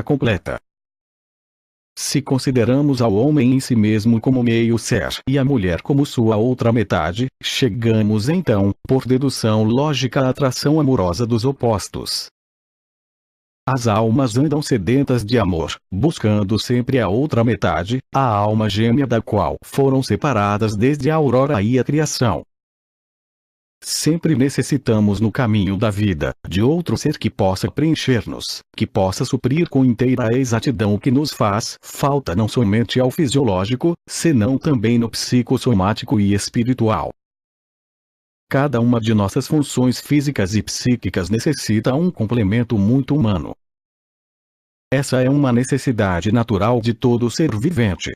completa. Se consideramos ao homem em si mesmo como meio ser e a mulher como sua outra metade, chegamos então, por dedução lógica à atração amorosa dos opostos. As almas andam sedentas de amor, buscando sempre a outra metade, a alma gêmea da qual foram separadas desde a aurora e a criação. Sempre necessitamos no caminho da vida, de outro ser que possa preencher-nos, que possa suprir com inteira exatidão o que nos faz falta não somente ao fisiológico, senão também no psicossomático e espiritual. Cada uma de nossas funções físicas e psíquicas necessita um complemento muito humano. Essa é uma necessidade natural de todo ser vivente.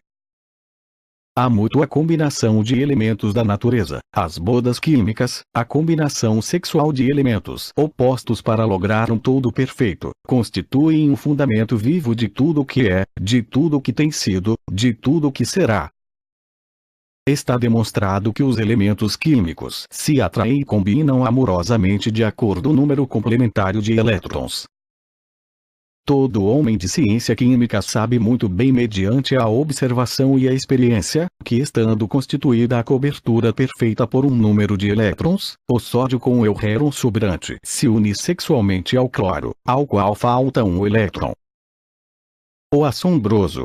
A mútua combinação de elementos da natureza, as bodas químicas, a combinação sexual de elementos opostos para lograr um todo perfeito, constituem um fundamento vivo de tudo o que é, de tudo o que tem sido, de tudo o que será. Está demonstrado que os elementos químicos se atraem e combinam amorosamente de acordo com o número complementário de elétrons. Todo homem de ciência química sabe muito bem mediante a observação e a experiência, que estando constituída a cobertura perfeita por um número de elétrons, o sódio com o euréron sobrante se une sexualmente ao cloro, ao qual falta um elétron. O assombroso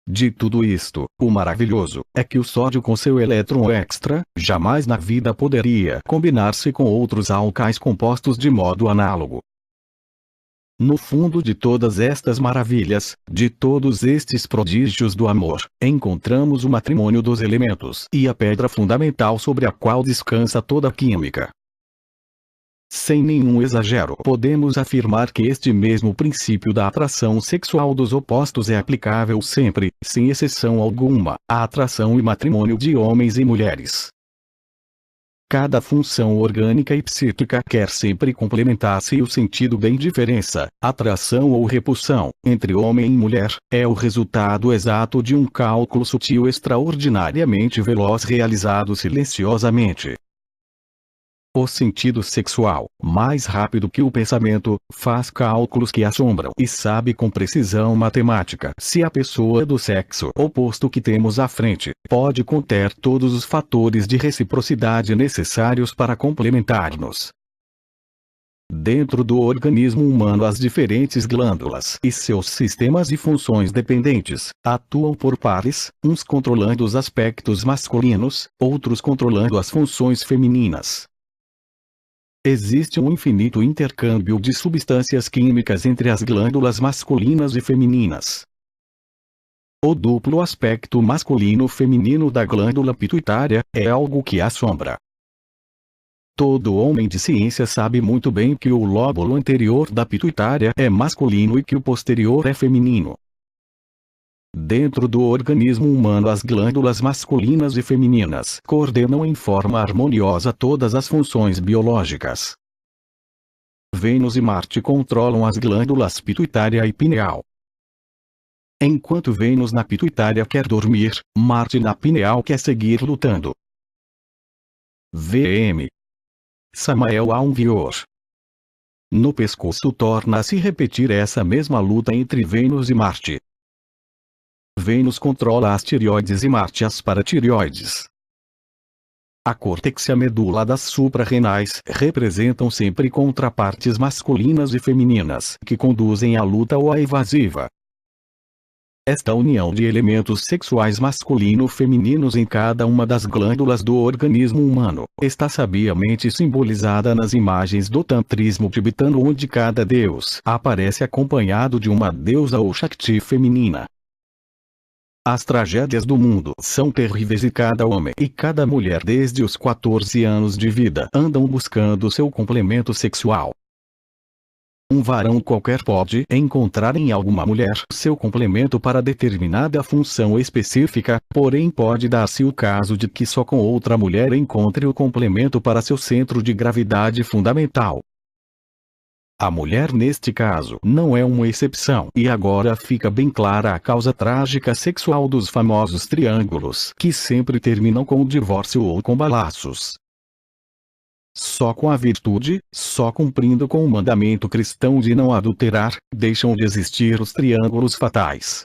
de tudo isto, o maravilhoso, é que o sódio com seu elétron extra, jamais na vida poderia combinar-se com outros álcalis compostos de modo análogo. No fundo de todas estas maravilhas, de todos estes prodígios do amor, encontramos o matrimônio dos elementos e a pedra fundamental sobre a qual descansa toda a química. Sem nenhum exagero, podemos afirmar que este mesmo princípio da atração sexual dos opostos é aplicável sempre, sem exceção alguma, à atração e matrimônio de homens e mulheres. Cada função orgânica e psíquica quer sempre complementar-se e o sentido da indiferença, atração ou repulsão, entre homem e mulher, é o resultado exato de um cálculo sutil extraordinariamente veloz realizado silenciosamente. O sentido sexual, mais rápido que o pensamento, faz cálculos que assombram e sabe com precisão matemática se a pessoa do sexo oposto que temos à frente pode conter todos os fatores de reciprocidade necessários para complementar-nos. Dentro do organismo humano, as diferentes glândulas e seus sistemas e funções dependentes atuam por pares, uns controlando os aspectos masculinos, outros controlando as funções femininas. Existe um infinito intercâmbio de substâncias químicas entre as glândulas masculinas e femininas. O duplo aspecto masculino-feminino da glândula pituitária é algo que assombra. Todo homem de ciência sabe muito bem que o lóbulo anterior da pituitária é masculino e que o posterior é feminino. Dentro do organismo humano, as glândulas masculinas e femininas coordenam em forma harmoniosa todas as funções biológicas. Vênus e Marte controlam as glândulas pituitária e pineal. Enquanto Vênus na pituitária quer dormir, Marte na pineal quer seguir lutando. VM. Samael Aunvior. No pescoço torna a se repetir essa mesma luta entre Vênus e Marte. Vênus controla as tireoides e Marte as paratireoides. A córtex e a medula das suprarrenais representam sempre contrapartes masculinas e femininas que conduzem à luta ou à evasiva. Esta união de elementos sexuais masculino-femininos em cada uma das glândulas do organismo humano está sabiamente simbolizada nas imagens do tantrismo tibetano, onde cada deus aparece acompanhado de uma deusa ou Shakti feminina. As tragédias do mundo são terríveis e cada homem e cada mulher desde os 14 anos de vida andam buscando seu complemento sexual. Um varão qualquer pode encontrar em alguma mulher seu complemento para determinada função específica, porém pode dar-se o caso de que só com outra mulher encontre o complemento para seu centro de gravidade fundamental. A mulher neste caso não é uma exceção, e agora fica bem clara a causa trágica sexual dos famosos triângulos, que sempre terminam com o divórcio ou com balaços. Só com a virtude, só cumprindo com o mandamento cristão de não adulterar, deixam de existir os triângulos fatais.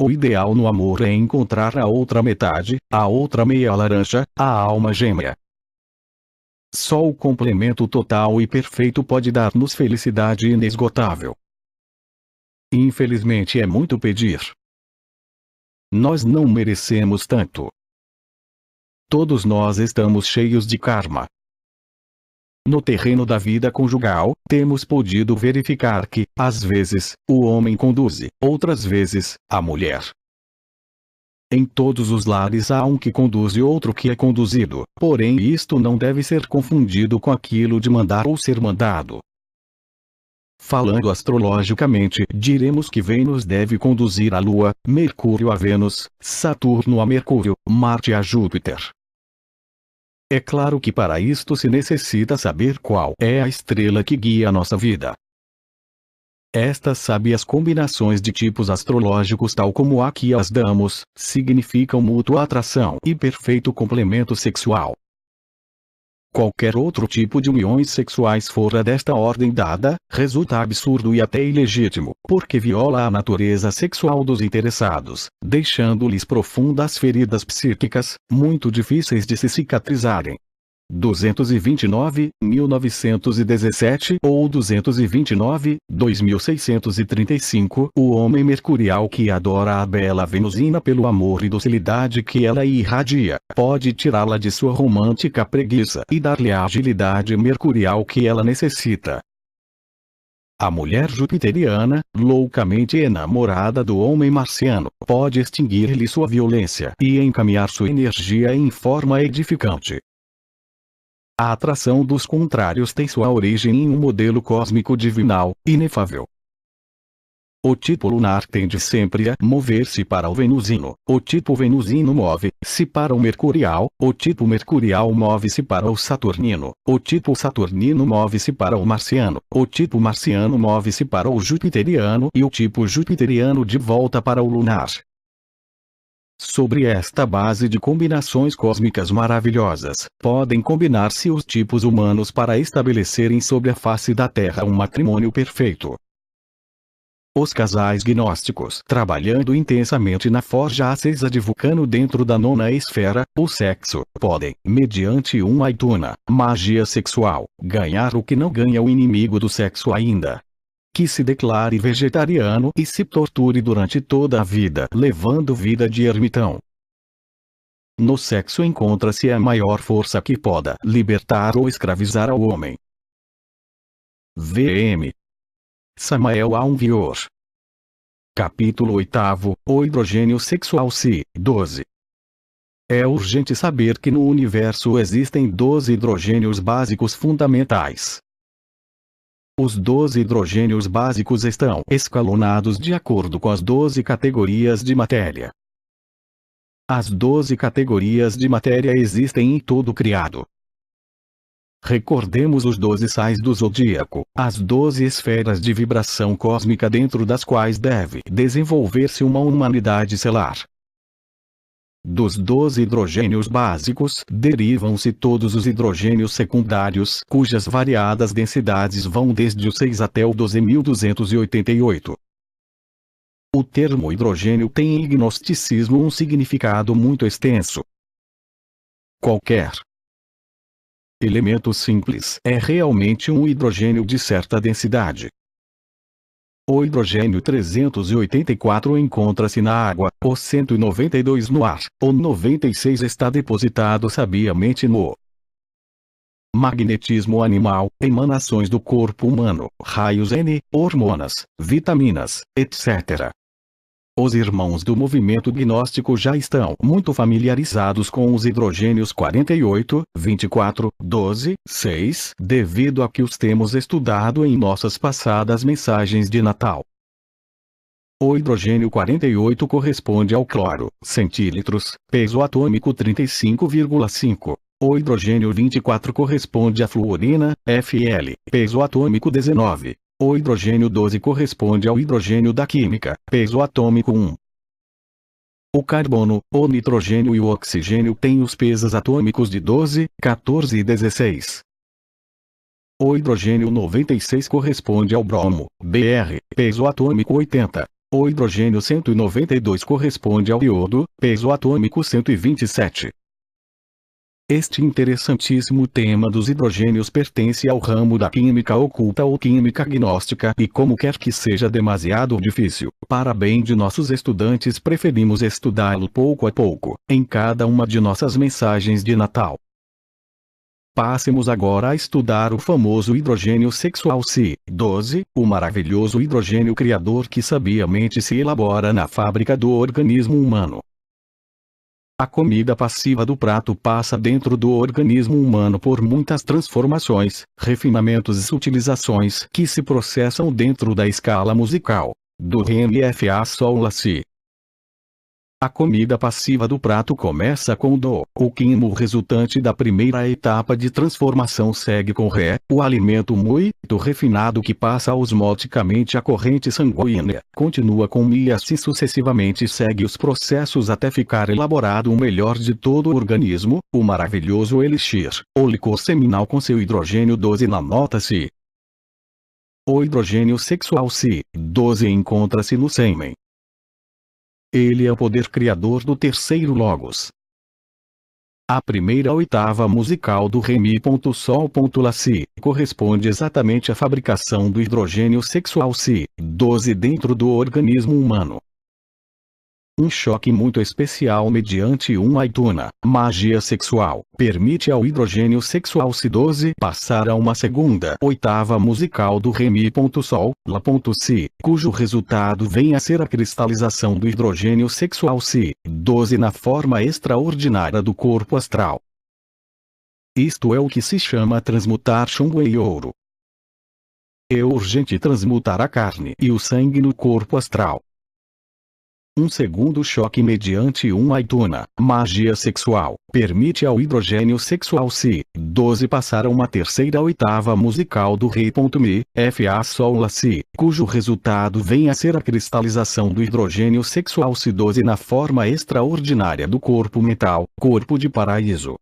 O ideal no amor é encontrar a outra metade, a outra meia laranja, a alma gêmea. Só o complemento total e perfeito pode dar-nos felicidade inesgotável. Infelizmente é muito pedir. Nós não merecemos tanto. Todos nós estamos cheios de karma. No terreno da vida conjugal, temos podido verificar que, às vezes, o homem conduz, outras vezes, a mulher. Em todos os lares há um que conduz e outro que é conduzido, porém isto não deve ser confundido com aquilo de mandar ou ser mandado. Falando astrologicamente, diremos que Vênus deve conduzir a Lua, Mercúrio a Vênus, Saturno a Mercúrio, Marte a Júpiter. É claro que para isto se necessita saber qual é a estrela que guia a nossa vida. Estas sábias combinações de tipos astrológicos tal como aqui as damos, significam mútua atração e perfeito complemento sexual. Qualquer outro tipo de uniões sexuais fora desta ordem dada, resulta absurdo e até ilegítimo, porque viola a natureza sexual dos interessados, deixando-lhes profundas feridas psíquicas, muito difíceis de se cicatrizarem. 229, 1917 ou 229, 2635 O homem mercurial que adora a bela venusina pelo amor e docilidade que ela irradia, pode tirá-la de sua romântica preguiça e dar-lhe a agilidade mercurial que ela necessita. A mulher jupiteriana, loucamente enamorada do homem marciano, pode extinguir-lhe sua violência e encaminhar sua energia em forma edificante. A atração dos contrários tem sua origem em um modelo cósmico divinal, inefável. O tipo lunar tende sempre a mover-se para o venusino, o tipo venusino move-se para o mercurial, o tipo mercurial move-se para o saturnino, o tipo saturnino move-se para o marciano, o tipo marciano move-se para o jupiteriano e o tipo jupiteriano de volta para o lunar. Sobre esta base de combinações cósmicas maravilhosas, podem combinar-se os tipos humanos para estabelecerem sobre a face da Terra um matrimônio perfeito. Os casais gnósticos, trabalhando intensamente na forja acesa de Vulcano dentro da nona esfera, o sexo, podem, mediante uma aituna, magia sexual, ganhar o que não ganha o inimigo do sexo ainda. Que se declare vegetariano e se torture durante toda a vida, levando vida de ermitão. No sexo encontra-se a maior força que possa libertar ou escravizar ao homem. V.M. Samael Aun Weor. Capítulo 8, O hidrogênio sexual Si, 12. É urgente saber que no universo existem 12 hidrogênios básicos fundamentais. Os 12 hidrogênios básicos estão escalonados de acordo com as 12 categorias de matéria. As 12 categorias de matéria existem em todo o criado. Recordemos os 12 sais do zodíaco, as 12 esferas de vibração cósmica dentro das quais deve desenvolver-se uma humanidade estelar. Dos 12 hidrogênios básicos, derivam-se todos os hidrogênios secundários, cujas variadas densidades vão desde o 6 até o 12.288. O termo hidrogênio tem em gnosticismo um significado muito extenso. Qualquer elemento simples é realmente um hidrogênio de certa densidade. O hidrogênio 384 encontra-se na água, o 192 no ar, o 96 está depositado sabiamente no magnetismo animal, emanações do corpo humano, raios N, hormonas, vitaminas, etc. Os irmãos do movimento gnóstico já estão muito familiarizados com os hidrogênios 48, 24, 12, 6, devido a que os temos estudado em nossas passadas mensagens de Natal. O hidrogênio 48 corresponde ao cloro, centílitros, peso atômico 35,5. O hidrogênio 24 corresponde à fluorina, Fl, peso atômico 19. O hidrogênio 12 corresponde ao hidrogênio da química, peso atômico 1. O carbono, o nitrogênio e o oxigênio têm os pesos atômicos de 12, 14 e 16. O hidrogênio 96 corresponde ao bromo, Br, peso atômico 80. O hidrogênio 192 corresponde ao iodo, peso atômico 127. Este interessantíssimo tema dos hidrogênios pertence ao ramo da química oculta ou química gnóstica e, como quer que seja demasiado difícil, para bem de nossos estudantes, preferimos estudá-lo pouco a pouco, em cada uma de nossas mensagens de Natal. Passemos agora a estudar o famoso hidrogênio sexual Si-12, o maravilhoso hidrogênio criador que sabiamente se elabora na fábrica do organismo humano. A comida passiva do prato passa dentro do organismo humano por muitas transformações, refinamentos e sutilizações que se processam dentro da escala musical, do Ré Mi Fá Sol Lá Si. A comida passiva do prato começa com Do. O quimo resultante da primeira etapa de transformação segue com Ré, o alimento muito refinado que passa osmoticamente a corrente sanguínea, continua com Mi e assim sucessivamente segue os processos até ficar elaborado o melhor de todo o organismo, o maravilhoso elixir, o licor seminal com seu hidrogênio 12 na nota Si. O hidrogênio sexual Si-12 encontra-se no sêmen. Ele é o poder criador do terceiro logos. A primeira oitava musical do Ré Mi Sol Lá Si corresponde exatamente à fabricação do hidrogênio sexual Si-12 dentro do organismo humano. Um choque muito especial mediante uma aituna, magia sexual, permite ao hidrogênio sexual Si-12 passar a uma segunda oitava musical do Ré Mi Sol Lá Si, cujo resultado vem a ser a cristalização do hidrogênio sexual Si-12 na forma extraordinária do corpo astral. Isto é o que se chama transmutar chumbo em ouro. É urgente transmutar a carne e o sangue no corpo astral. Um segundo choque mediante uma aituna, magia sexual, permite ao hidrogênio sexual Si-12 passar a uma terceira oitava musical do Ré Mi, Fá Sol Lá Si, cujo resultado vem a ser a cristalização do hidrogênio sexual Si-12 na forma extraordinária do corpo mental, corpo de paraíso.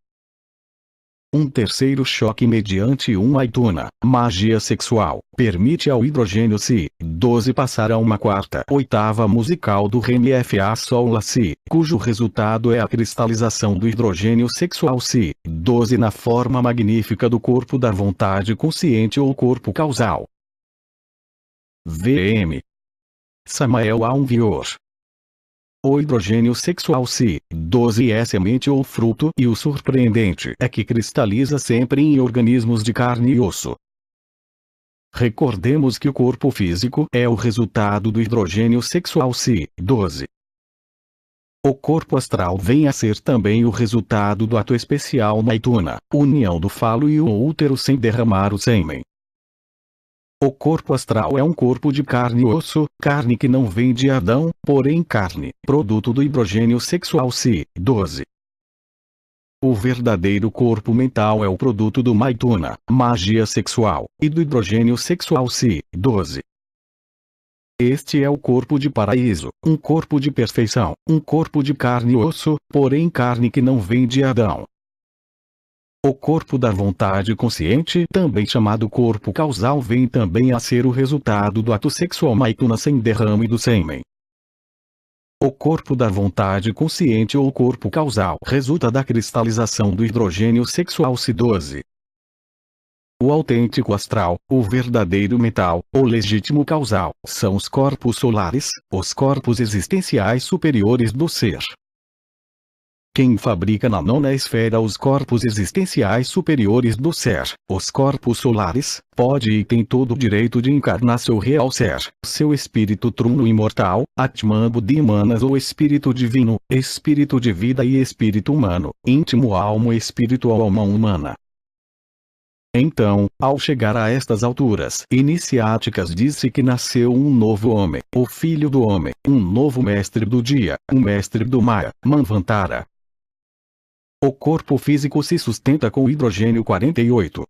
Um terceiro choque mediante uma aituna, magia sexual, permite ao hidrogênio Si-12 passar a uma quarta oitava musical do Ré Mi Fá Sol Lá Si, cujo resultado é a cristalização do hidrogênio sexual Si-12 na forma magnífica do corpo da vontade consciente ou corpo causal. VM. Samael Aunvior. O hidrogênio sexual Si-12 é semente ou fruto e o surpreendente é que cristaliza sempre em organismos de carne e osso. Recordemos que o corpo físico é o resultado do hidrogênio sexual Si-12. O corpo astral vem a ser também o resultado do ato especial na aituna, união do falo e o útero sem derramar o sêmen. O corpo astral é um corpo de carne e osso, carne que não vem de Adão, porém carne, produto do hidrogênio sexual Si-12. O verdadeiro corpo mental é o produto do maituna, magia sexual, e do hidrogênio sexual Si-12. Este é o corpo de paraíso, um corpo de perfeição, um corpo de carne e osso, porém carne que não vem de Adão. O corpo da vontade consciente, também chamado corpo causal, vem também a ser o resultado do ato sexual maituna sem derrame do sêmen. O corpo da vontade consciente ou corpo causal resulta da cristalização do hidrogênio sexual Si-12. O autêntico astral, o verdadeiro mental, o legítimo causal, são os corpos solares, os corpos existenciais superiores do ser. Quem fabrica na nona esfera os corpos existenciais superiores do ser, os corpos solares, pode e tem todo o direito de encarnar seu real ser, seu espírito truno imortal, Atman Buddhimanas ou espírito divino, espírito de vida e espírito humano, íntimo alma e espiritual alma humana. Então, ao chegar a estas alturas iniciáticas, diz-se que nasceu um novo homem, o filho do homem, um novo mestre do dia, um mestre do Maya, Manvantara. O corpo físico se sustenta com hidrogênio 48.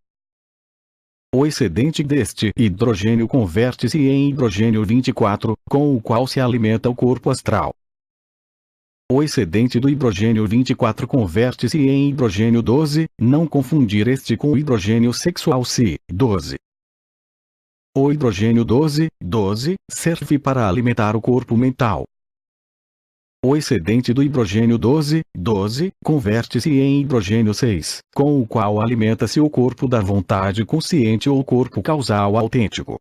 O excedente deste hidrogênio converte-se em hidrogênio 24, com o qual se alimenta o corpo astral. O excedente do hidrogênio 24 converte-se em hidrogênio 12, não confundir este com o hidrogênio sexual Si12. O hidrogênio 12 serve para alimentar o corpo mental. O excedente do hidrogênio 12 converte-se em hidrogênio 6, com o qual alimenta-se o corpo da vontade consciente ou corpo causal autêntico.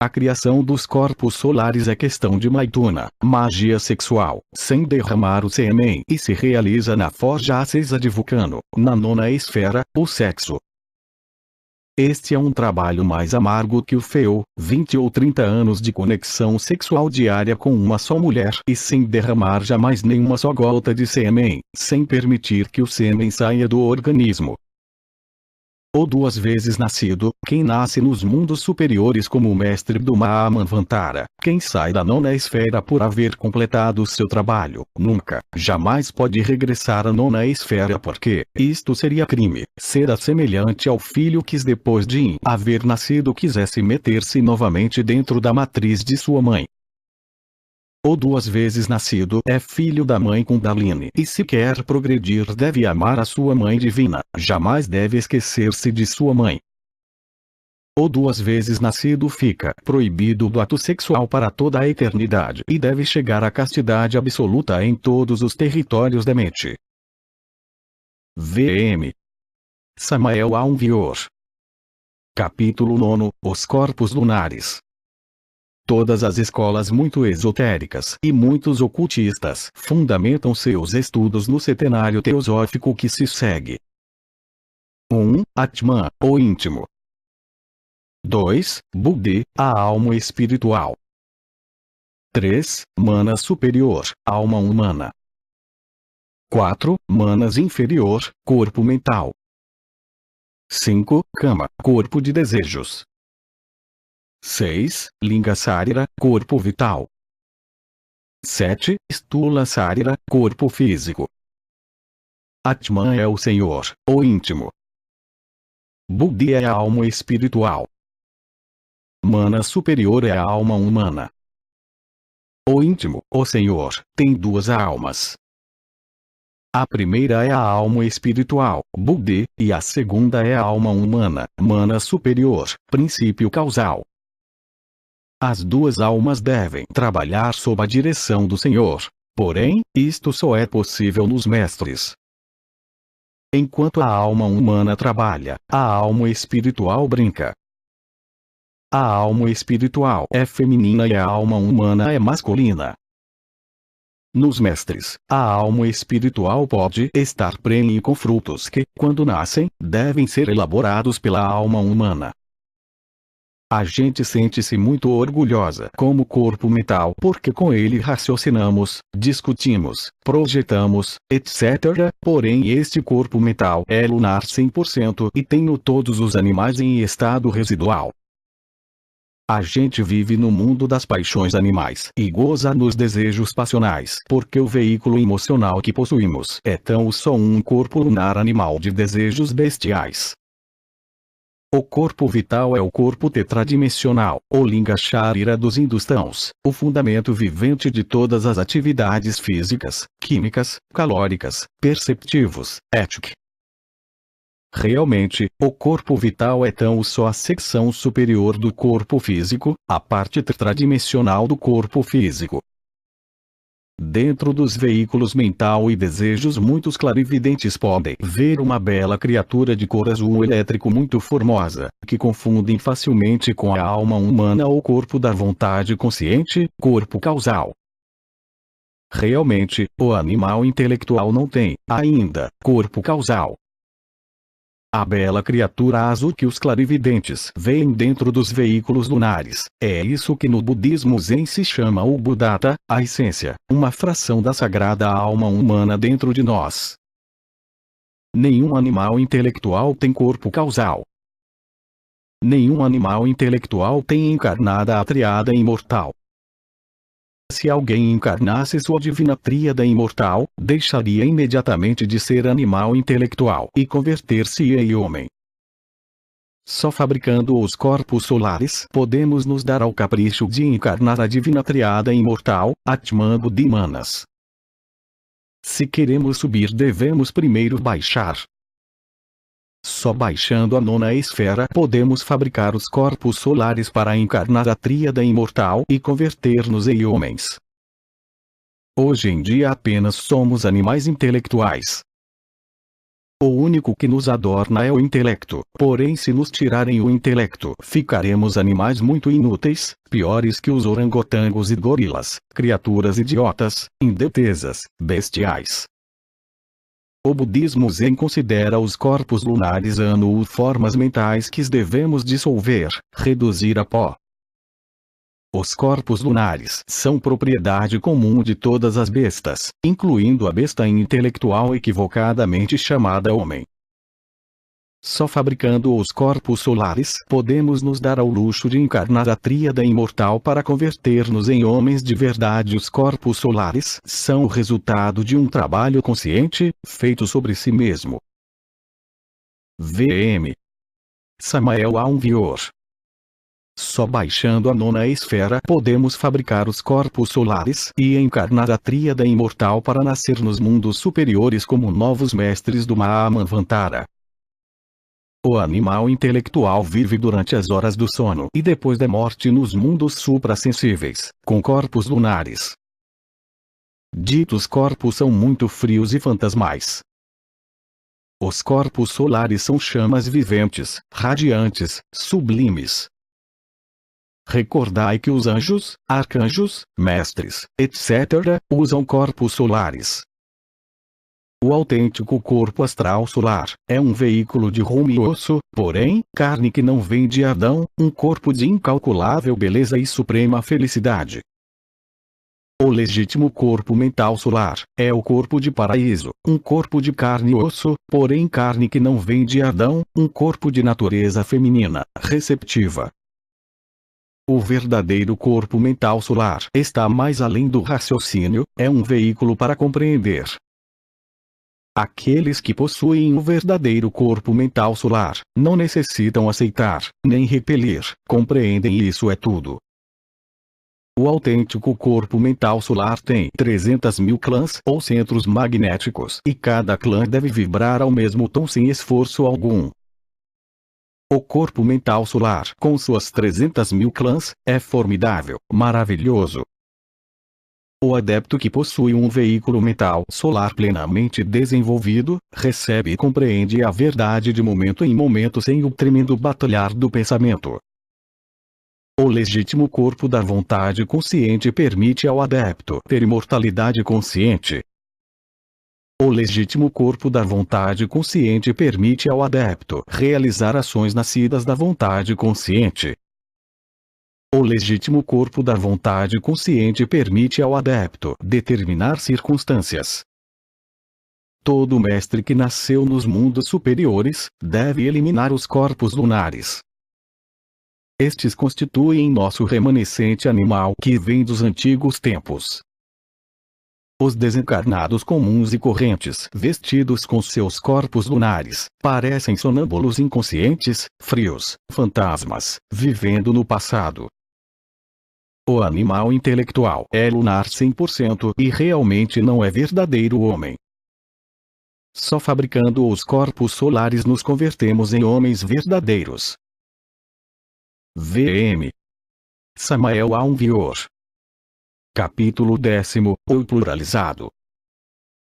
A criação dos corpos solares é questão de Maituna, magia sexual, sem derramar o sêmen, e se realiza na forja acesa de Vulcano, na nona esfera, o sexo. Este é um trabalho mais amargo que o feu, 20 ou 30 anos de conexão sexual diária com uma só mulher e sem derramar jamais nenhuma só gota de sêmen, sem permitir que o sêmen saia do organismo. Ou 2 vezes nascido, quem nasce nos mundos superiores como o mestre do Mahamanvantara, quem sai da nona esfera por haver completado seu trabalho, nunca, jamais pode regressar à nona esfera porque, isto seria crime, será semelhante ao filho que depois de haver nascido quisesse meter-se novamente dentro da matriz de sua mãe. Ou 2 vezes nascido é filho da mãe Kundalini e se quer progredir deve amar a sua mãe divina, jamais deve esquecer-se de sua mãe. Ou 2 vezes nascido fica proibido do ato sexual para toda a eternidade e deve chegar à castidade absoluta em todos os territórios da mente. V.M. Samael Aunvior. Capítulo 9 Os corpos lunares. Todas as escolas muito esotéricas e muitos ocultistas fundamentam seus estudos no centenário teosófico que se segue. 1. Atman, o íntimo. 2. Buddhi, a alma espiritual. 3. Mana superior, alma humana. 4. Manas inferior, corpo mental. 5. Kama, corpo de desejos. 6. Linga Sarira, corpo vital. 7. Stula Sarira, corpo físico. Atman é o Senhor, o íntimo. Buddhi é a alma espiritual. Mana superior é a alma humana. O íntimo, o Senhor, tem 2 almas. A primeira é a alma espiritual, Buddhi, e a segunda é a alma humana, mana superior, princípio causal. As 2 almas devem trabalhar sob a direção do Senhor. Porém, isto só é possível nos mestres. Enquanto a alma humana trabalha, a alma espiritual brinca. A alma espiritual é feminina e a alma humana é masculina. Nos mestres, a alma espiritual pode estar prenhe com frutos que, quando nascem, devem ser elaborados pela alma humana. A gente sente-se muito orgulhosa como corpo mental porque com ele raciocinamos, discutimos, projetamos, etc. Porém este corpo mental é lunar 100% e tem todos os animais em estado residual. A gente vive no mundo das paixões animais e goza nos desejos passionais porque o veículo emocional que possuímos é tão só um corpo lunar animal de desejos bestiais. O corpo vital é o corpo tetradimensional, ou Linga Sharira dos hindustãos, o fundamento vivente de todas as atividades físicas, químicas, calóricas, perceptivos, éticas. Realmente, o corpo vital é tão só a secção superior do corpo físico, a parte tetradimensional do corpo físico. Dentro dos veículos mental e desejos muitos clarividentes podem ver uma bela criatura de cor azul elétrico muito formosa, que confundem facilmente com a alma humana ou corpo da vontade consciente, corpo causal. Realmente, o animal intelectual não tem, ainda, corpo causal. A bela criatura azul que os clarividentes veem dentro dos veículos lunares, é isso que no budismo Zen se chama o Buddhata, a essência, uma fração da sagrada alma humana dentro de nós. Nenhum animal intelectual tem corpo causal. Nenhum animal intelectual tem encarnada a tríada imortal. Se alguém encarnasse sua divina tríada imortal, deixaria imediatamente de ser animal intelectual e converter-se em homem. Só fabricando os corpos solares podemos nos dar ao capricho de encarnar a divina tríada imortal, Atman Buddhi Manas. Se queremos subir, devemos primeiro baixar. Só baixando a nona esfera podemos fabricar os corpos solares para encarnar a tríada imortal e converter-nos em homens. Hoje em dia apenas somos animais intelectuais. O único que nos adorna é o intelecto, porém se nos tirarem o intelecto, ficaremos animais muito inúteis, piores que os orangotangos e gorilas, criaturas idiotas, indefesas, bestiais. O budismo Zen considera os corpos lunares anu formas mentais que devemos dissolver, reduzir a pó. Os corpos lunares são propriedade comum de todas as bestas, incluindo a besta intelectual equivocadamente chamada homem. Só fabricando os corpos solares podemos nos dar ao luxo de encarnar a tríada imortal para converter-nos em homens de verdade. Os corpos solares são o resultado de um trabalho consciente, feito sobre si mesmo. VM. Samael Aunvior. Só baixando a nona esfera podemos fabricar os corpos solares e encarnar a tríada imortal para nascer nos mundos superiores como novos mestres do Mahamanvantara. O animal intelectual vive durante as horas do sono e depois da morte nos mundos suprassensíveis, com corpos lunares. Ditos corpos são muito frios e fantasmais. Os corpos solares são chamas viventes, radiantes, sublimes. Recordai que os anjos, arcanjos, mestres, etc., usam corpos solares. O autêntico corpo astral solar é um veículo de rumo e osso, porém, carne que não vem de Adão, um corpo de incalculável beleza e suprema felicidade. O legítimo corpo mental solar é o corpo de paraíso, um corpo de carne e osso, porém carne que não vem de Adão, um corpo de natureza feminina, receptiva. O verdadeiro corpo mental solar está mais além do raciocínio, é um veículo para compreender. Aqueles que possuem o verdadeiro corpo mental solar, não necessitam aceitar, nem repelir, compreendem e isso é tudo. O autêntico corpo mental solar tem 300.000 clãs ou centros magnéticos e cada clã deve vibrar ao mesmo tom sem esforço algum. O corpo mental solar, com suas 300.000 clãs, é formidável, maravilhoso. O adepto que possui um veículo mental solar plenamente desenvolvido, recebe e compreende a verdade de momento em momento sem o tremendo batalhar do pensamento. O legítimo corpo da vontade consciente permite ao adepto ter imortalidade consciente. O legítimo corpo da vontade consciente permite ao adepto realizar ações nascidas da vontade consciente. O legítimo corpo da vontade consciente permite ao adepto determinar circunstâncias. Todo mestre que nasceu nos mundos superiores, deve eliminar os corpos lunares. Estes constituem nosso remanescente animal que vem dos antigos tempos. Os desencarnados comuns e correntes, vestidos com seus corpos lunares, parecem sonâmbulos inconscientes, frios, fantasmas, vivendo no passado. O animal intelectual é lunar 100% e realmente não é verdadeiro homem. Só fabricando os corpos solares nos convertemos em homens verdadeiros. VM. Samael Aunvior. Capítulo 10. O pluralizado.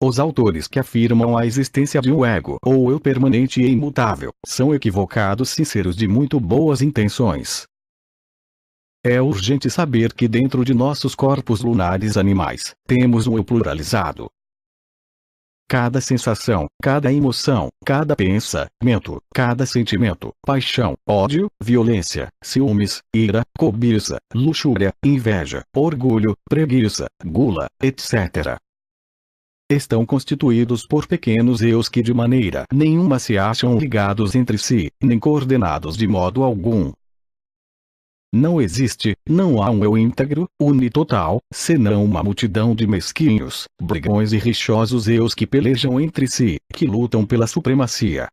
Os autores que afirmam a existência de um ego ou eu permanente e imutável, são equivocados sinceros de muito boas intenções. É urgente saber que dentro de nossos corpos lunares animais, temos um eu pluralizado. Cada sensação, cada emoção, cada pensamento, cada sentimento, paixão, ódio, violência, ciúmes, ira, cobiça, luxúria, inveja, orgulho, preguiça, gula, etc. estão constituídos por pequenos eus que de maneira nenhuma se acham ligados entre si, nem coordenados de modo algum. Não existe, não há um eu íntegro, unitotal, senão uma multidão de mesquinhos, brigões e rixosos eus que pelejam entre si, que lutam pela supremacia.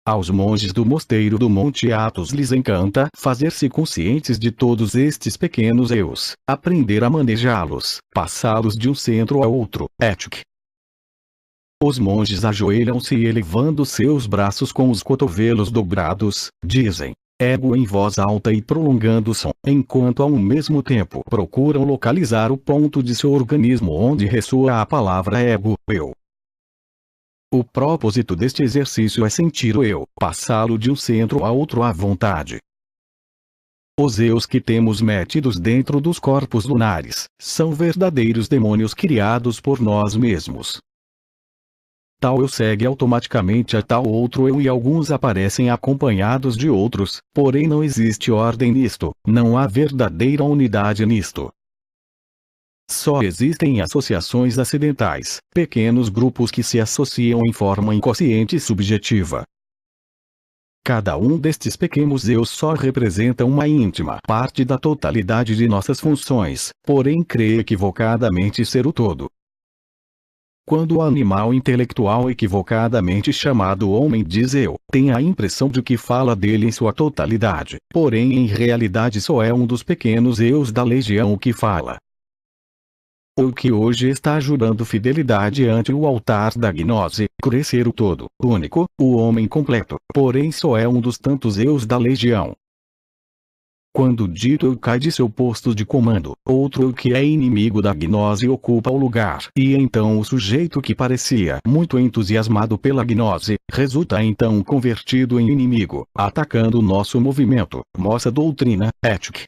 Aos monges do mosteiro do Monte Athos lhes encanta fazer-se conscientes de todos estes pequenos eus, aprender a manejá-los, passá-los de um centro a outro, ética. Os monges ajoelham-se e elevando seus braços com os cotovelos dobrados, dizem ego em voz alta e prolongando o som, enquanto ao mesmo tempo procuram localizar o ponto de seu organismo onde ressoa a palavra ego, eu. O propósito deste exercício é sentir o eu, passá-lo de um centro a outro à vontade. Os eus que temos metidos dentro dos corpos lunares, são verdadeiros demônios criados por nós mesmos. Tal eu segue automaticamente a tal outro eu e alguns aparecem acompanhados de outros, porém não existe ordem nisto, não há verdadeira unidade nisto. Só existem associações acidentais, pequenos grupos que se associam em forma inconsciente e subjetiva. Cada um destes pequenos eus só representa uma íntima parte da totalidade de nossas funções, porém crê equivocadamente ser o todo. Quando o animal intelectual equivocadamente chamado homem diz eu, tem a impressão de que fala dele em sua totalidade, porém em realidade só é um dos pequenos eus da legião que fala. O que hoje está jurando fidelidade ante o altar da gnose, crescer o todo, único, o homem completo, porém só é um dos tantos eus da legião. Quando o dito eu cai de seu posto de comando, outro eu que é inimigo da gnose ocupa o lugar, e então o sujeito que parecia muito entusiasmado pela gnose, resulta então convertido em inimigo, atacando o nosso movimento, nossa doutrina, ética.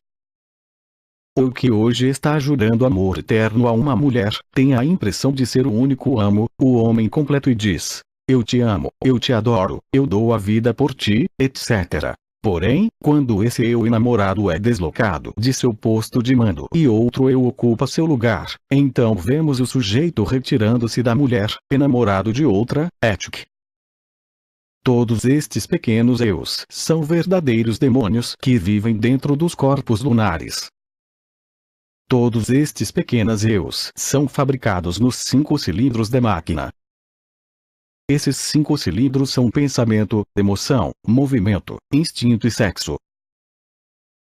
O que hoje está jurando amor eterno a uma mulher, tem a impressão de ser o único amo, o homem completo e diz, eu te amo, eu te adoro, eu dou a vida por ti, etc. Porém, quando esse eu enamorado é deslocado de seu posto de mando e outro eu ocupa seu lugar, então vemos o sujeito retirando-se da mulher, enamorado de outra, ética. Todos estes pequenos eus são verdadeiros demônios que vivem dentro dos corpos lunares. Todos estes pequenos eus são fabricados nos 5 cilindros da máquina. Esses 5 cilindros são pensamento, emoção, movimento, instinto e sexo.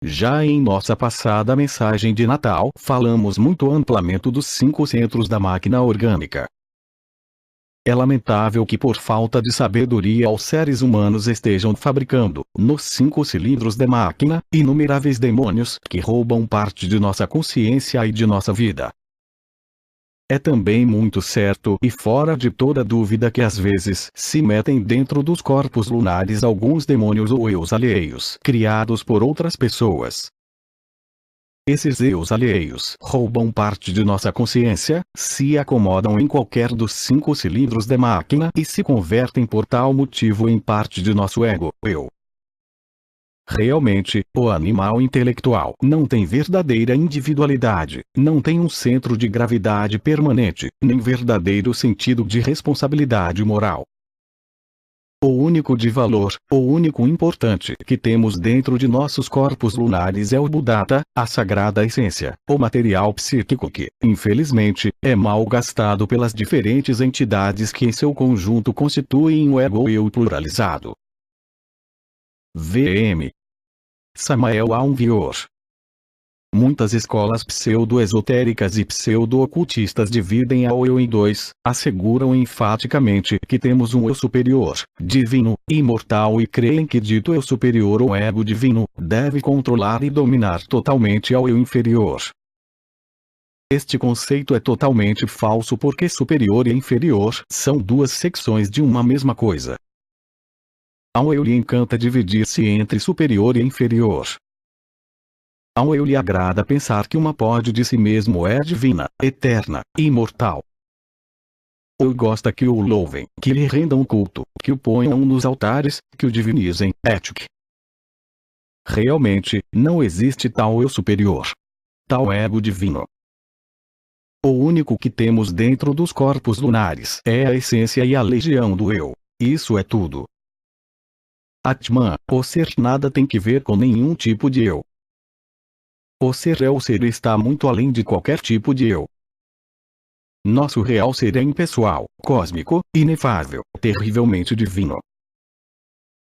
Já em nossa passada mensagem de Natal, falamos muito amplamente dos 5 centros da máquina orgânica. É lamentável que por falta de sabedoria os seres humanos estejam fabricando, nos 5 cilindros da máquina, inumeráveis demônios que roubam parte de nossa consciência e de nossa vida. É também muito certo e fora de toda dúvida que às vezes se metem dentro dos corpos lunares alguns demônios ou eus alheios, criados por outras pessoas. Esses eus alheios roubam parte de nossa consciência, se acomodam em qualquer dos 5 cilindros da máquina e se convertem por tal motivo em parte de nosso ego, eu. Realmente, o animal intelectual não tem verdadeira individualidade, não tem um centro de gravidade permanente, nem verdadeiro sentido de responsabilidade moral. O único de valor, o único importante que temos dentro de nossos corpos lunares é o Buddhata, a sagrada essência, o material psíquico que, infelizmente, é mal gastado pelas diferentes entidades que em seu conjunto constituem o ego-eu pluralizado. V.M. Samael Aungior. Muitas escolas pseudo-esotéricas e pseudo-ocultistas dividem ao eu em dois, asseguram enfaticamente que temos um eu superior, divino, imortal e creem que dito eu superior ou ego divino, deve controlar e dominar totalmente ao eu inferior. Este conceito é totalmente falso porque superior e inferior são duas secções de uma mesma coisa. Ao eu lhe encanta dividir-se entre superior e inferior. Ao eu lhe agrada pensar que uma parte de si mesmo é divina, eterna, imortal. Ou gosta que o louvem, que lhe rendam culto, que o ponham nos altares, que o divinizem, ética. Realmente, não existe tal eu superior. Tal ego divino. O único que temos dentro dos corpos lunares é a essência e a legião do eu. Isso é tudo. Atman, o ser nada tem que ver com nenhum tipo de eu. O ser é o ser e está muito além de qualquer tipo de eu. Nosso real ser é impessoal, cósmico, inefável, terrivelmente divino.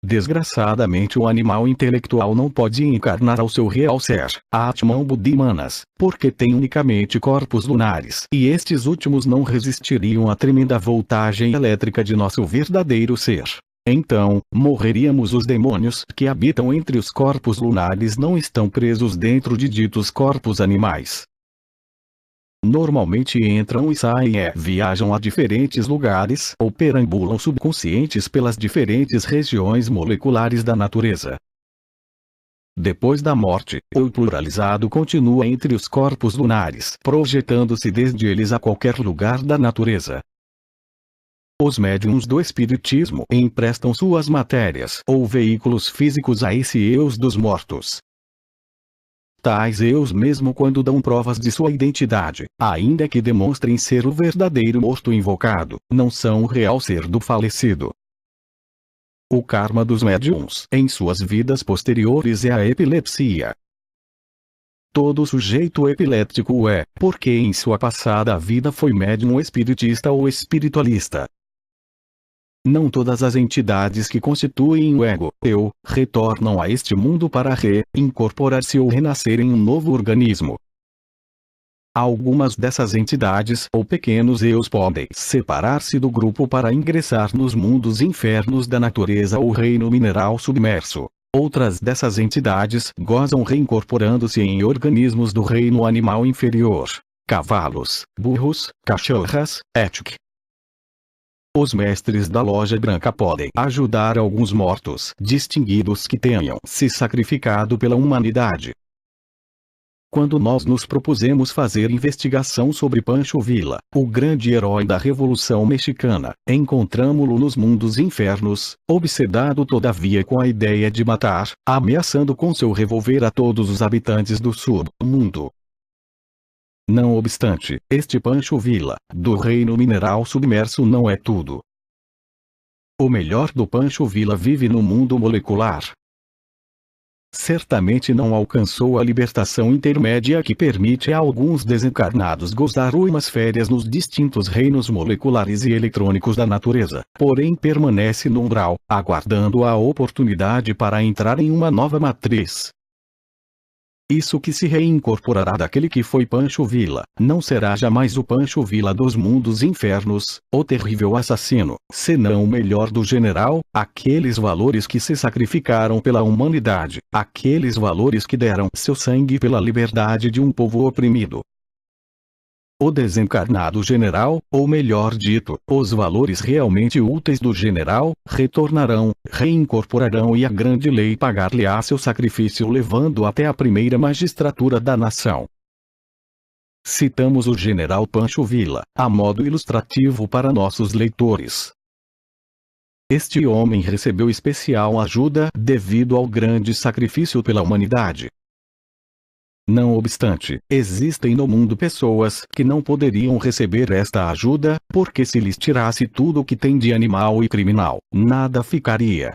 Desgraçadamente o animal intelectual não pode encarnar ao seu real ser, Atman Buddhimanas, porque tem unicamente corpos lunares. E estes últimos não resistiriam à tremenda voltagem elétrica de nosso verdadeiro ser. Então, morreríamos. Os demônios que habitam entre os corpos lunares não estão presos dentro de ditos corpos animais. Normalmente entram e saem viajam a diferentes lugares ou perambulam subconscientes pelas diferentes regiões moleculares da natureza. Depois da morte, o pluralizado continua entre os corpos lunares, projetando-se desde eles a qualquer lugar da natureza. Os médiuns do espiritismo emprestam suas matérias ou veículos físicos a esses eus dos mortos. Tais eus, mesmo quando dão provas de sua identidade, ainda que demonstrem ser o verdadeiro morto invocado, não são o real ser do falecido. O karma dos médiuns em suas vidas posteriores é a epilepsia. Todo sujeito epiléptico é, porque em sua passada vida foi médium espiritista ou espiritualista. Não todas as entidades que constituem o ego, eu, retornam a este mundo para reincorporar-se ou renascer em um novo organismo. Algumas dessas entidades ou pequenos eus podem separar-se do grupo para ingressar nos mundos infernos da natureza ou reino mineral submerso. Outras dessas entidades gozam reincorporando-se em organismos do reino animal inferior. Cavalos, burros, cachorras, etc. Os mestres da loja branca podem ajudar alguns mortos distinguidos que tenham se sacrificado pela humanidade. Quando nós nos propusemos fazer investigação sobre Pancho Villa, o grande herói da Revolução Mexicana, encontramo-lo nos mundos infernos, obsedado todavia com a ideia de matar, ameaçando com seu revólver a todos os habitantes do submundo. Não obstante, este Pancho Villa, do reino mineral submerso, não é tudo. O melhor do Pancho Villa vive no mundo molecular. Certamente não alcançou a libertação intermédia que permite a alguns desencarnados gozar umas férias nos distintos reinos moleculares e eletrônicos da natureza, porém permanece no umbral, aguardando a oportunidade para entrar em uma nova matriz. Isso que se reincorporará daquele que foi Pancho Villa, não será jamais o Pancho Villa dos mundos infernos, o terrível assassino, senão o melhor do general, aqueles valores que se sacrificaram pela humanidade, aqueles valores que deram seu sangue pela liberdade de um povo oprimido. O desencarnado general, ou melhor dito, os valores realmente úteis do general, retornarão, reincorporarão e a grande lei pagar-lhe-á seu sacrifício levando até a primeira magistratura da nação. Citamos o general Pancho Villa, a modo ilustrativo para nossos leitores. Este homem recebeu especial ajuda devido ao grande sacrifício pela humanidade. Não obstante, existem no mundo pessoas que não poderiam receber esta ajuda, porque se lhes tirasse tudo o que tem de animal e criminal, nada ficaria.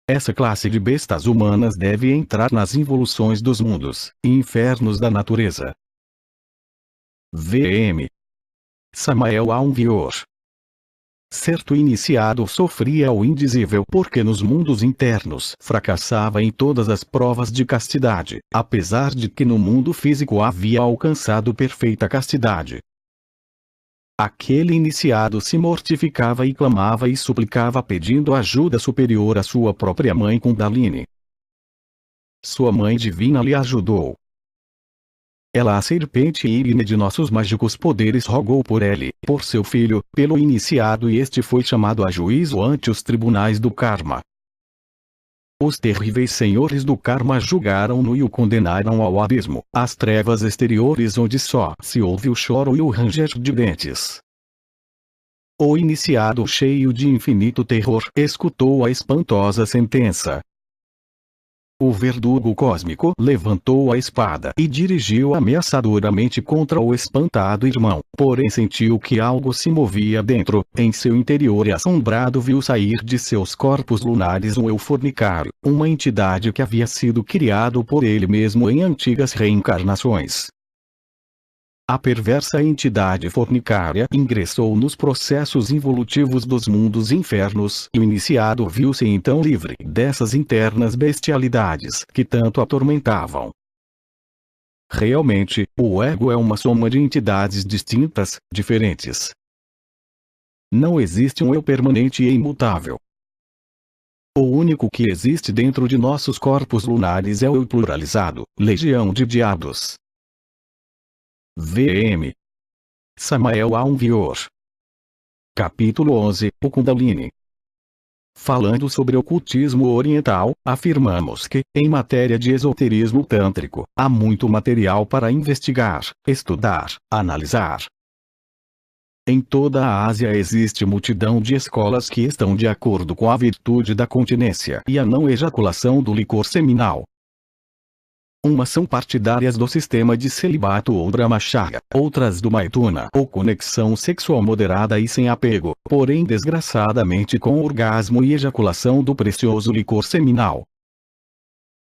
Essa classe de bestas humanas deve entrar nas involuções dos mundos, infernos da natureza. V.M. Samael Aunvior. Certo iniciado sofria o indizível porque nos mundos internos fracassava em todas as provas de castidade, apesar de que no mundo físico havia alcançado perfeita castidade. Aquele iniciado se mortificava e clamava e suplicava pedindo ajuda superior à sua própria mãe Kundalini. Sua mãe divina lhe ajudou. Ela, a serpente ígne de nossos mágicos poderes, rogou por ele, por seu filho, pelo iniciado, e este foi chamado a juízo ante os tribunais do karma. Os terríveis senhores do karma julgaram-no e o condenaram ao abismo, às trevas exteriores onde só se ouve o choro e o ranger de dentes. O iniciado, cheio de infinito terror, escutou a espantosa sentença. O verdugo cósmico levantou a espada e dirigiu ameaçadoramente contra o espantado irmão, porém sentiu que algo se movia dentro, em seu interior, e assombrado viu sair de seus corpos lunares um eu fornicário, uma entidade que havia sido criado por ele mesmo em antigas reencarnações. A perversa entidade fornicária ingressou nos processos involutivos dos mundos infernos e o iniciado viu-se então livre dessas internas bestialidades que tanto atormentavam. Realmente, o ego é uma soma de entidades distintas, diferentes. Não existe um eu permanente e imutável. O único que existe dentro de nossos corpos lunares é o eu pluralizado, legião de diabos. V.M. Samael Aun Weor. Capítulo 11, o Kundalini. Falando sobre ocultismo oriental, afirmamos que, em matéria de esoterismo tântrico, há muito material para investigar, estudar, analisar. Em toda a Ásia existe multidão de escolas que estão de acordo com a virtude da continência e a não ejaculação do licor seminal. Umas são partidárias do sistema de celibato ou brahmacharya, outras do maituna ou conexão sexual moderada e sem apego, porém desgraçadamente com orgasmo e ejaculação do precioso licor seminal.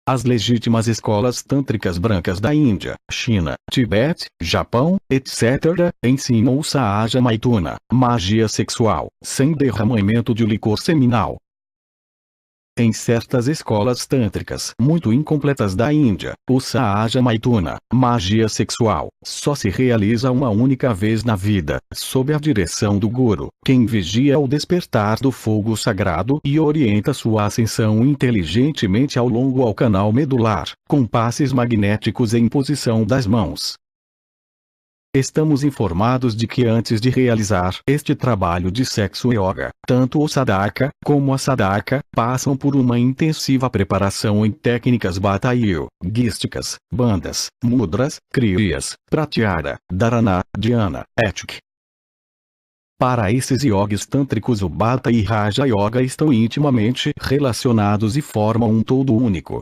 As legítimas escolas tântricas brancas da Índia, China, Tibete, Japão, etc., ensinam o Sahaja Maituna, magia sexual, sem derramamento de licor seminal. Em certas escolas tântricas muito incompletas da Índia, o Sahaja Maituna, magia sexual, só se realiza uma única vez na vida, sob a direção do Guru, quem vigia o despertar do fogo sagrado e orienta sua ascensão inteligentemente ao longo ao canal medular, com passes magnéticos em posição das mãos. Estamos informados de que antes de realizar este trabalho de sexo yoga, tanto o sadhaka, como a sadhaka, passam por uma intensiva preparação em técnicas bata yogísticas, bandhas, mudras, kriyas, pratyahara, dharana, dhyana, etik. Para esses yogis tântricos o bata e raja yoga estão intimamente relacionados e formam um todo único.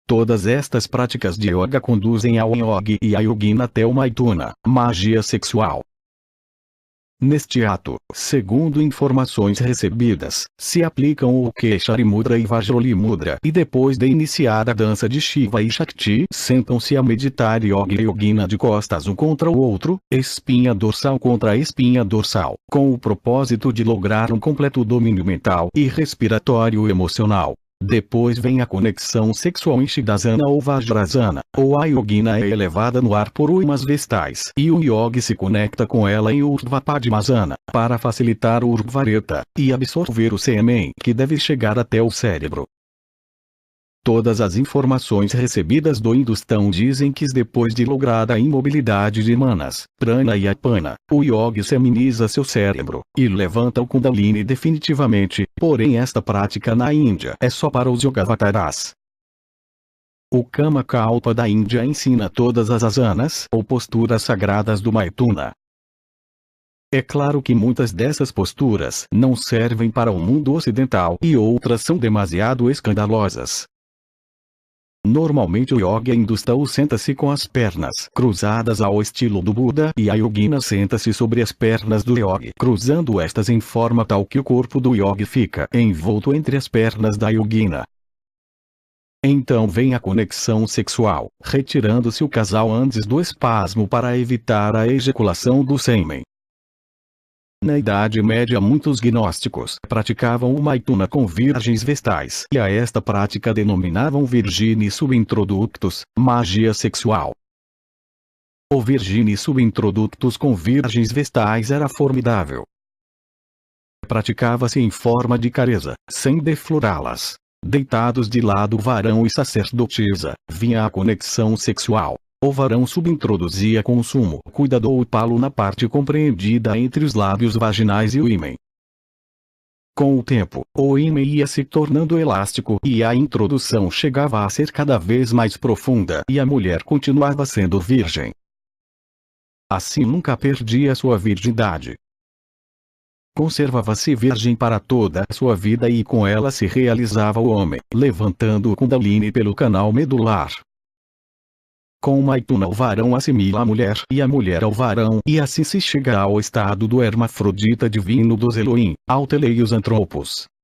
Todas estas práticas de yoga conduzem ao yogi e a yogina até o maituna, magia sexual. Neste ato, segundo informações recebidas, se aplicam o Keshari Mudra e Vajroli Mudra e depois de iniciar a dança de Shiva e Shakti, sentam-se a meditar yogi e yogina de costas um contra o outro, espinha dorsal contra espinha dorsal, com o propósito de lograr um completo domínio mental e respiratório emocional. Depois vem a conexão sexual em Siddhasana ou Vajrasana, ou a yogina é elevada no ar por umas vestais e o yogi se conecta com ela em Urdhva Padmasana, para facilitar o Urdhvareta, e absorver o sêmen que deve chegar até o cérebro. Todas as informações recebidas do Hindustão dizem que depois de lograda a imobilidade de manas, prana e apana, o yogi seminiza seu cérebro, e levanta o kundalini definitivamente, porém esta prática na Índia é só para os yogavataras. O Kama Kalpa da Índia ensina todas as asanas ou posturas sagradas do Maituna. É claro que muitas dessas posturas não servem para o mundo ocidental e outras são demasiado escandalosas. Normalmente o yogi hindustão senta-se com as pernas cruzadas ao estilo do Buda e a yogina senta-se sobre as pernas do yogi, cruzando estas em forma tal que o corpo do yogi fica envolto entre as pernas da yogina. Então vem a conexão sexual, retirando-se o casal antes do espasmo para evitar a ejaculação do sêmen. Na Idade Média muitos gnósticos praticavam o maituna com virgens vestais e a esta prática denominavam virgini subintroductus, magia sexual. O virgini subintroductus com virgens vestais era formidável. Praticava-se em forma de careza, sem deflorá-las. Deitados de lado o varão e sacerdotisa, vinha a conexão sexual. O varão subintroduzia com sumo cuidado o palo na parte compreendida entre os lábios vaginais e o ímen. Com o tempo, o ímen ia se tornando elástico e a introdução chegava a ser cada vez mais profunda e a mulher continuava sendo virgem. Assim nunca perdia sua virgindade. Conservava-se virgem para toda a sua vida e com ela se realizava o homem, levantando o kundalini pelo canal medular. Com o maituna o varão assimila a mulher e a mulher ao varão e assim se chega ao estado do hermafrodita divino dos Elohim, Alteleios Antropos.